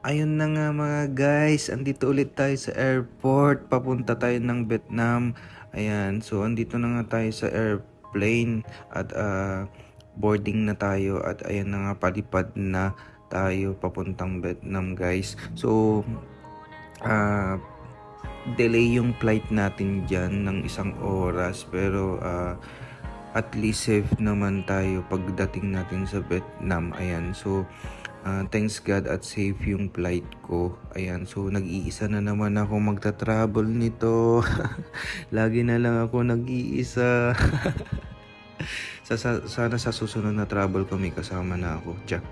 Ayun na nga mga guys, andito ulit tayo sa airport. Papunta tayo ng Vietnam. Ayan, so andito na nga tayo sa airplane at boarding na tayo at ayan na nga palipad na tayo papuntang Vietnam guys. So ah delay yung flight natin dyan ng 1 oras pero at least safe naman tayo pagdating natin sa Vietnam. Ayan, so thanks God at safe yung flight ko. Ayan, so nag-iisa na naman ako magta-travel nito. Lagi na lang ako nag-iisa. Sana sa susunod na travel ko may kasama na ako. Tiyak.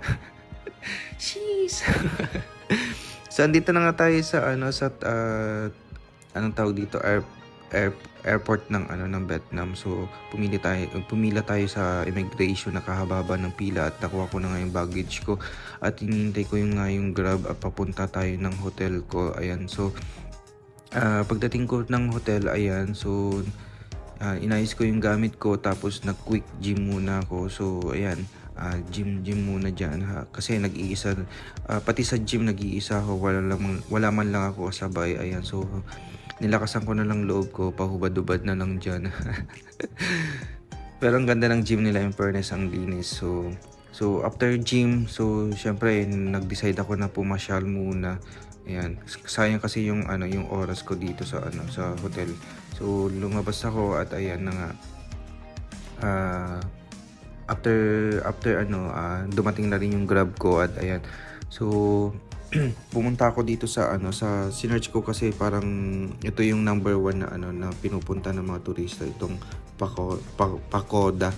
Jeez. So andito na nga tayo sa anong tawag dito, airport ng ng Vietnam. So pumila tayo sa immigration, nakahaba ng pila at nakuha ko na nga yung baggage ko at hinihintay ko yung Grab at papunta tayo ng hotel ko. Ayan, so pagdating ko ng hotel, ayan, so inayos ko yung gamit ko tapos nag-quick gym muna ako. So ayan, gym muna dyan kasi nag-iisa, pati sa gym nag-iisa ako, wala man lang ako sabay. Ayan, so nilakasan ko na lang loob ko, pahubad-ubad na lang dyan. Pero ang ganda ng gym nila, in fairness, ang linis. So after gym, so syempre nag-decide ako na pumasyal muna. Ayan, sayang kasi yung yung oras ko dito sa sa hotel. So lumabas ako at ayan na nga. After dumating na rin yung Grab ko at ayan. So pumunta ako dito sa sa sinearch ko kasi parang ito yung number 1 na na pinupunta ng mga turista, itong Pagoda.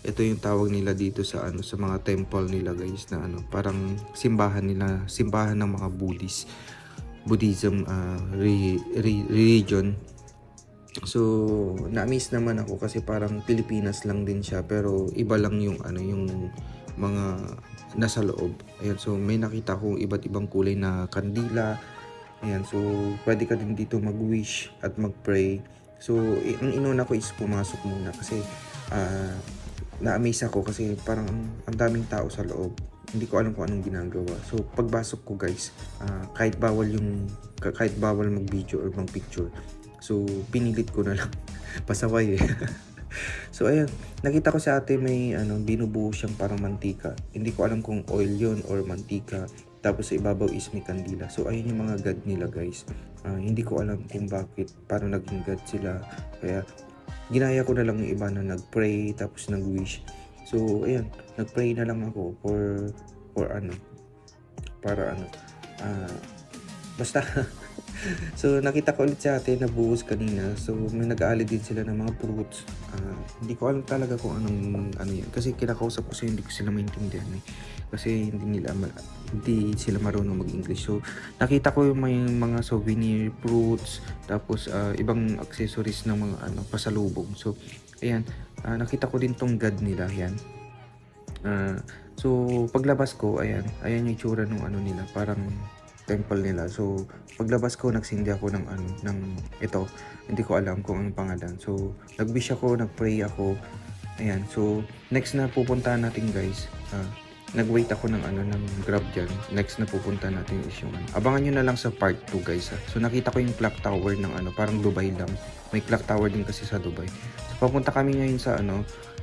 Ito yung tawag nila dito sa sa mga temple nila guys, na parang simbahan ng mga Buddhism religion. So na-miss naman ako kasi parang Pilipinas lang din siya pero iba lang yung yung mga nasa loob. Ayan, so may nakita ko iba't ibang kulay na kandila. Ayan, so pwede ka din dito mag-wish at mag-pray. So ang inuna ko is pumasok muna kasi na-amaze ako kasi parang ang daming tao sa loob. Hindi ko alam kung anong ginagawa. So pagbasok ko guys, kahit bawal mag-video or mag-picture. So pinilit ko na lang pasaway eh. So ayan, nakita ko sa ate may binubuo siyang parang mantika. Hindi ko alam kung oil yon or mantika. Tapos sa ibabaw is may kandila. So ayun yung mga god nila guys. Hindi ko alam kung bakit, paano naging god sila. Kaya ginaya ko na lang yung iba na nag-pray tapos nag-wish. So ayan, nag-pray na lang ako for para basta. So nakita ko ulit sa atin na buhos kanina. So may nag-aali din sila ng mga fruits. Hindi ko alam talaga kung anong yan. Kasi kinakausap ko sila, hindi ko sila maintindihan eh. Kasi hindi sila marunong mag-English. So nakita ko yung may mga souvenir fruits, tapos ibang accessories ng mga pasalubong. So ayan, nakita ko din tong god nila yan. So paglabas ko, ayan yung itsura ng nila, parang temple nila. So paglabas ko, nagsindi ako ng ito, hindi ko alam kung anong pangalan. So nag-wish ako, nag-pray ako. Ayan, so next na pupuntahan natin guys, nag-wait ako ng ng Grab dyan. Next na pupunta natin is yung abangan nyo na lang sa part 2 guys So nakita ko yung clock tower ng parang Dubai lang. May clock tower din kasi sa Dubai. So papunta kami ngayon sa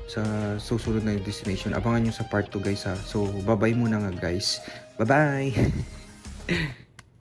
sa susunod na destination. Abangan nyo sa part 2 guys So bye bye muna nga guys. Bye bye.